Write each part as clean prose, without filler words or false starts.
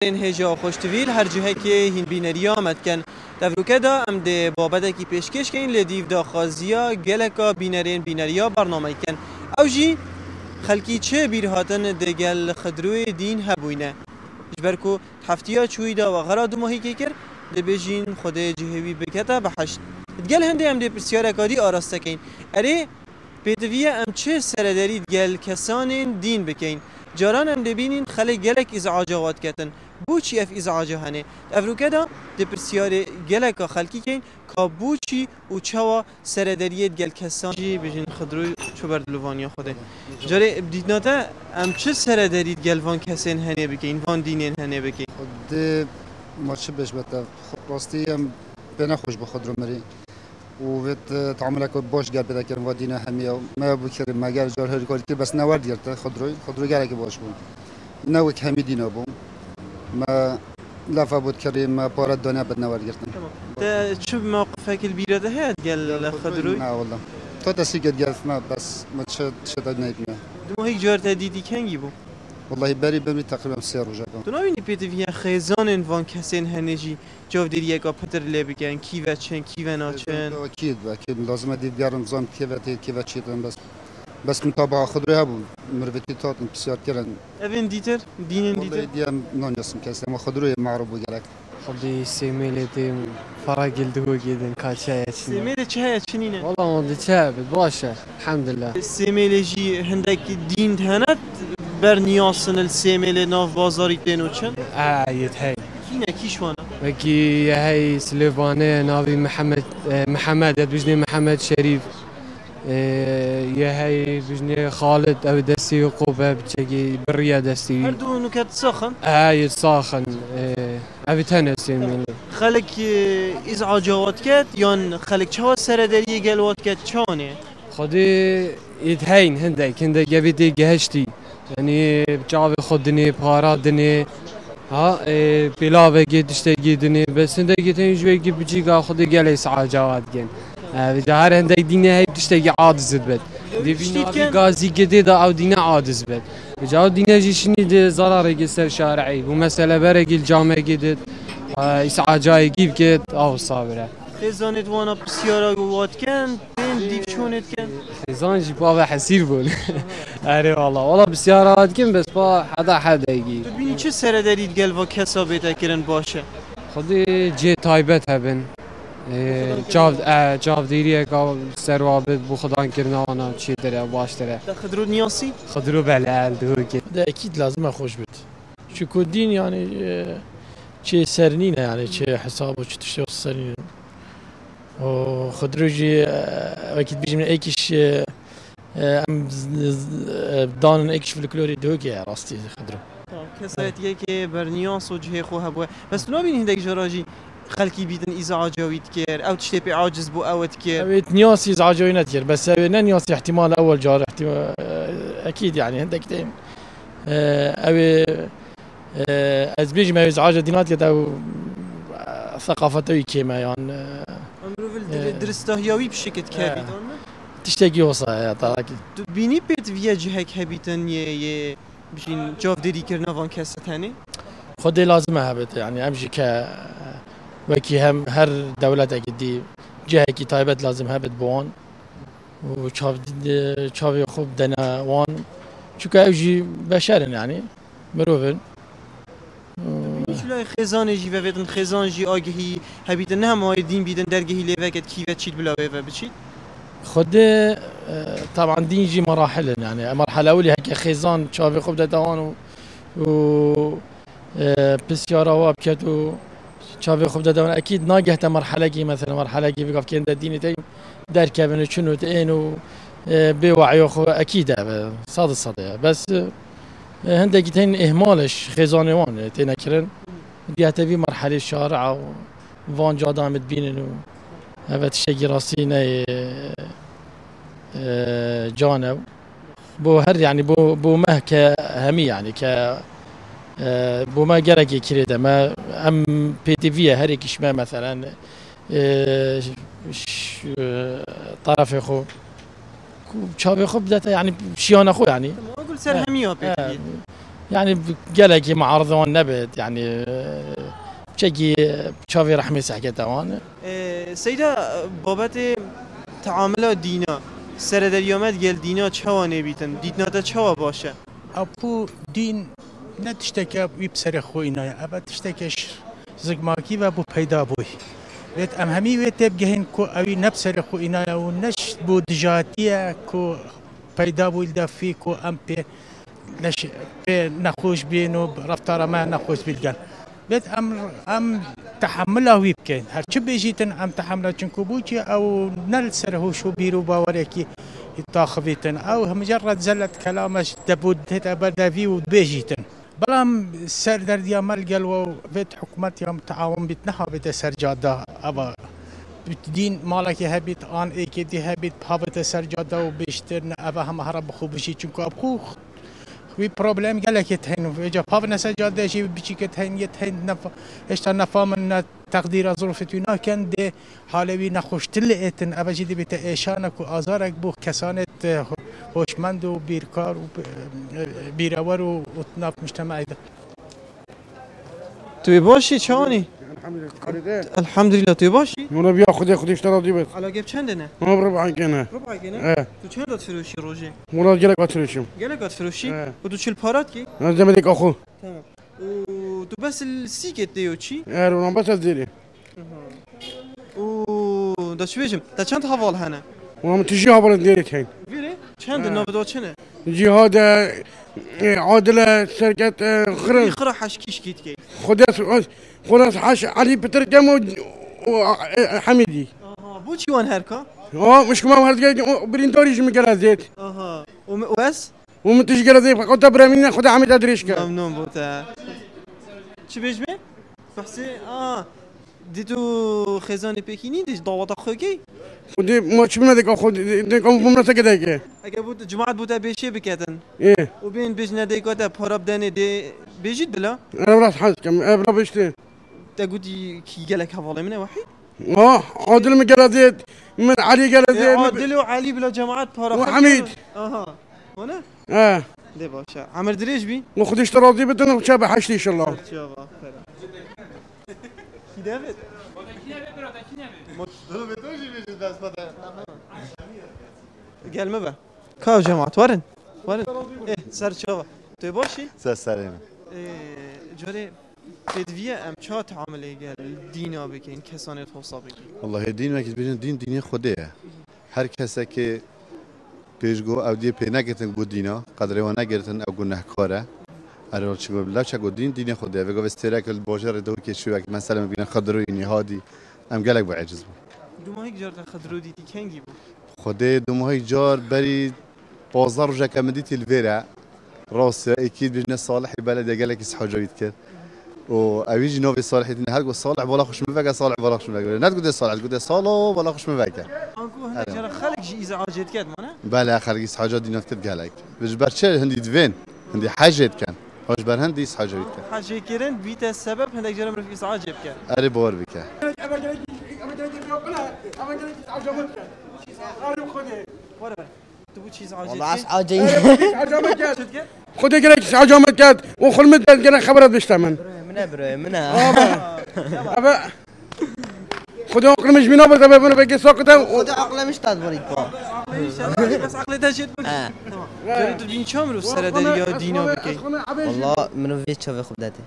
این هجا خوشتویل هر جهه که هین بینریا آمد کن تفروکه دا ام ده بابده کی پیشکش کن لدیو دا خازیا گلکا بینریا برنامه کن او جی خلکی چه بیرهاتن ده گل خدروی دین هبوینه جبرکو هفتیا چوی دا و غرا دو ماهی که کر ده بجین خود جهوی بکتا بحشت گل هنده ام ده پرسیار کادی آراسته کن اره پیتویه ام چه سردارید گل کسان دین بکن جاران ام دبینین خلق گلک ازعاجات کتن بوچی اف ازعاجه هنه افروکه دا دپرسیار گلک خلقی کن که بوچی و چوا سرداریت گل کسان جی بجین خدروی چو بردلوانیا خوده جاره بدیدناتا ام چه سردارید گلوان کسین هنه بکن وان دینین هنه بکن خود ماچه بش بتا راستی ام بنخوش بخود رو مری و وقت تعاملك باش قال بذا كان ودينا همية ما بكر ما قال جار هري كل بس نوار ديرته خضروي قال لك باش بون نوك همي دينا بون ما لا فابود كريم ما بارد دنيا بد نوار ديرته تمام شو موقفك البيرة ده هاد قال خضروي لا والله تو تسيقت قالتنا بس ما تشد نايتنا دو هيك جار تديدي كان يبو والله بري تقريبا سير وجاكم تو نبینی پیتوی خیزان وان کسین هنجی جواب دیری یکا پتر لبگن کی و چن کی و ناچن اكيد لازم ادي بيارم زان كيف تشيتن بس متابعه خضري هبو مرفتي تاتن بسيار كرن اوین دیتر دینن والله دیتر ديام نون يسم كاس ما خضري معروف وقالك خدي سيميلي دي فراجل دقو جدا كاشاية سیمیل چه هیا چنینه والله ما بدي تابت باشا الحمد لله سیمیل جی هندک دین هنت بر نیاسن السیمیل ناف بازاری دینو چن يتهي کینه کیشوانا وكي هاي سليفاني نافي محمد بجني محمد شريف يا هاي بجني خالد او دستي وقوبه بتشكي بريا دستي هر دو نکت سخن هاي صاخن ابي تنس من خلق ازعاجات کت یان خلق چه سرداری گلوات کت چانه خدي يتهين هندك جابيتي جهشتي يعني بجاوي خدني بهارات دني ها بلاوه گید اشتگیدنی بس هنده گیتن جوی گی بچی که خودی گلی سعاجات گن ویده هر هنده دینه هی اشتگی عادز بد دیوینه گازی گده دا او دینه عادز بد وجاو دینه جیشنی ده ضرر گی سر شارعی و مثلا بره گی الجامعه گیدد سعاجای گیب گید او صابره خیزانت وانا بسیارا گوات کن بین دیف چونت کن خیزان جی بابا حسیر بول اره والله بسیارات کن بس با حدا يجي تو بینی چه سردارید گلوا کسا بیتا کرن باشه خدي جي تايبت هبن جاف ديريه قال سروابد بو خدان كرنا وانا شي درا باش درا خدرو نیاسی خضرو بلال دوكي ده اكيد لازم خوش بيت شو كودين يعني شي سرنينه يعني شي حساب وشي تشتغل سرنينه وخدروجي اكيد بيجي من ايكش ام دان ايكش في الكلوري دوكي راستي خدرو کسایتیه که بر نیاس و جه خو هبوه بس تو نبینی هندک جراجی خلکی بیدن ازعاجاویت کر او تشتي بي عاجز بو اوت كير اويت نياسي ازعاجوي نتير بس نياسي احتمال اول جار احتمال اكيد يعني عندك تيم اوي از بيجي ما ازعاج دينات يدو ثقافته كيما يعني امروفل درستاهياوي بشكت كابيتان تشتكي وصا طاقي تو بینی پیت ویا جهک هبیتن یه بشین جاف دیری کرنا وان کست هنی خدي لازم هبت يعني امشي ك وكي هم هر دولة اكيد جهه كي تايبت لازم هبت بوان وشاف خوب دنا وان شو كاوجي بشر يعني مروفن شلای خزان جی و ویدن خزان جی آگهی هبیتن نه هم های دین بیدن درگهی لیوکت کیوت چیل بلاوه و بچید خد طبعا دينجي مراحل يعني مرحله اولى هيك خزان شافي خوب دتوان و بسيارة وابكتو شافي خوب دتوان اكيد ناجحت مرحله كي مثلا مرحله كي بقف كين ديني تي دركب شنو تينو بوعي خو اكيد صاد بس هندك تين اهمالش خزاني وان تينا كرن ديته في مرحله الشارع وفان جادام تبينن هذا الشيء راسينا جانب بو هر يعني بو ما كهمي يعني ك بو ما جرى كريده ما ام بي تي في هريك شما مثلا طرف اخو شاب اخو بدات يعني شيان اخو يعني اقول سر هميا بيت يعني قالك معارضون نبت يعني بشكي شافي رحمي سحكة توان سیدا بابت تعامل دینا سردریامت گل دینا چوانه بیتن دیدنا تا چوا باشه اپو دین نتشتكى بسر خوينا ابا تشتكيش زقماكي وابو پیدا بوي بيت ام همي ويت بجهن كو اوي نبسر خوينا ونش بو دجاتيه كو پیدا بوي دفي كو ام بي نش بي نخوش بينو رفتار ما نخوش بالقل بيت ام تحملها ويبكين هر چه بيجيتن ام تحملها چنكو بوچي او نلسر هو شو بيرو باوريكي يتاخذيتن او مجرد زلت كلامش دبود هتا في وبيجيتن بلام سر در ديامل قالوا بيت حكومت يوم تعاون بيتنها بيت سرجاده ابا دين مالك هبيت ان اكيد هبيت بهبت سرجاده وبيشترن ابا هم هرب خوب شي چنكو ابخو وي بروبلم قالك يتهين اجا بهبنا سرجاده شي بيجي كتهين يتهين نف اشتا نفهم تقدير ظروفتنا كان دي حالوي نخوشتلئتن ابا جدي بيت ايشانك وازارك بو كسانت هوشمند و بیرکار و بیراور و اتناف مجتمعی ده. توی باشی چانی؟ الحمدلله توی باشی؟ مونا بیا خودش تراضی بس. علاقه چنده نه؟ ما بربع کنه. ربع کنه؟ تو چند داد فروشی روزی؟ مونا گله قات فروشیم. گله قات فروشی؟ و تو چیل پارات کی؟ از زمینی که آخو. تمام. و تو بس السیکت دیو چی؟ رونا بس از دیری. و داشت بیشم. تا چند حوال هنه؟ مونا تجی حوال دیری تین. بیره؟ چند نبض چنه؟ جهاد عادل شركة خرن خرا حش كيش كيت كي خلاص حش علي بتركم وحميدي بو چی وان هركا مش كمان هرد برين دوريش مقرا زيت وبس ومتش قرا زيت فقط برامين خد حميد ادريشكا ممنون بوتا چی بيش مي بحسي دیتو خزان پکینی دیش دعوت خوکی ودي ما شو من ذيك خد ذيك من نسك ذيك اگه بود جماعت بود بيشي بكتن ايه وبين بيش نديكوتا باراب دني دي بيجيت بلا انا راس حاسكم بلا بيشتي تقولي كي قالك حواله منه وحيد عادل مقرا زيت من علي قرا زيت عادل وعلي بلا جماعت باراب وحميد هنا دي باشا عمر دريش بي وخدش تراضي بدنا وشابه حشتي ان شاء الله کی داوید گلمه با کاو جماعت ورن سر چاوا تو باشی سریم جوری بدویه ام چه تعاملی گل دینا بکن کسانی توصا بکن والله دین ما که دین خوده هر کسی که پیشگو او دی پی نگرتن بود دینا قدره و نگرتن او گناهکاره ارو چگو بلا چگو دین خوده و گفت استراک الباجر دو که شو مثلا میگن خضروی نهادی ام گلک با عجز بود دو ماهی جار خضرو دیتی کنگی بود خوده دو ماهی جار بری بازار جا کمدیتی الویرا راسه اكيد بجنا صالح بلد گلک اس حاجویت کرد و اویج نوی صالح دین هر گو صالح بالا خوش مفکر صالح بالا خوش مفکر نه گوده صالح گوده صالح بالا خوش مفکر آنکو هنده جار خلق جی ازعاجت کرد مانه بله خلق اس حاجات دینات کرد گلک بجبر چه هندی دوین هندی حاجت کن هاش بر هندی اس حاجویت کرد حاجه کردن بیت السبب هنده جار مرف ازعاج کرد اری باور بکه تو چیز عاجل والله عاجل خدي قالك عجامت كات وخلمت قال خبرت بشتمن منها ابا خدي عقل مش بينا بس ابا بقي ساقطه خدي عقله مش تدبريك بس عقلتها شد جاري تبين شامرو سر دريا دينا بكي والله منو فيش شوفي خداتي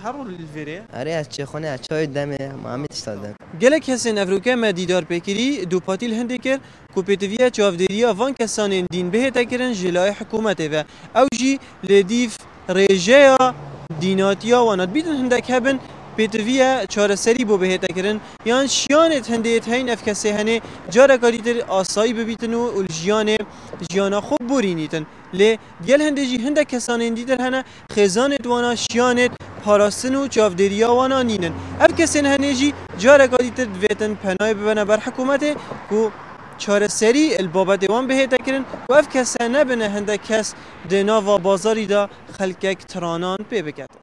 هرول الفيري اري چه خونه چای دمه ما هم تشتادم گلک حسین افروکه ما دیدار پیکری دو پاتیل هنده کر کوپیتویا چاودریا وان کسان دین به تکرن جلای حکومت و اوجی لدیف رجایا دیناتیا و ندبیتن هندک هبن پیتویا چهار سری بو به تکرن یان شیانت هنده تهین افکسه هنه جارا کاریتر آسایی ببیتن و جیانا خوب بورینیتن لی گل هنده جی هنده کسان دیدر هنه خزانت وانا شیانت پاراستن و چاودریا وانا نینن اف کسین هنه جی جارا کاریتر دویتن پناه ببنه بر حکومت کو چهار سری البابت وان به تکرن و اف کسانه بنه هنده کس دنا و بازاری دا خلکک ترانان پی بکد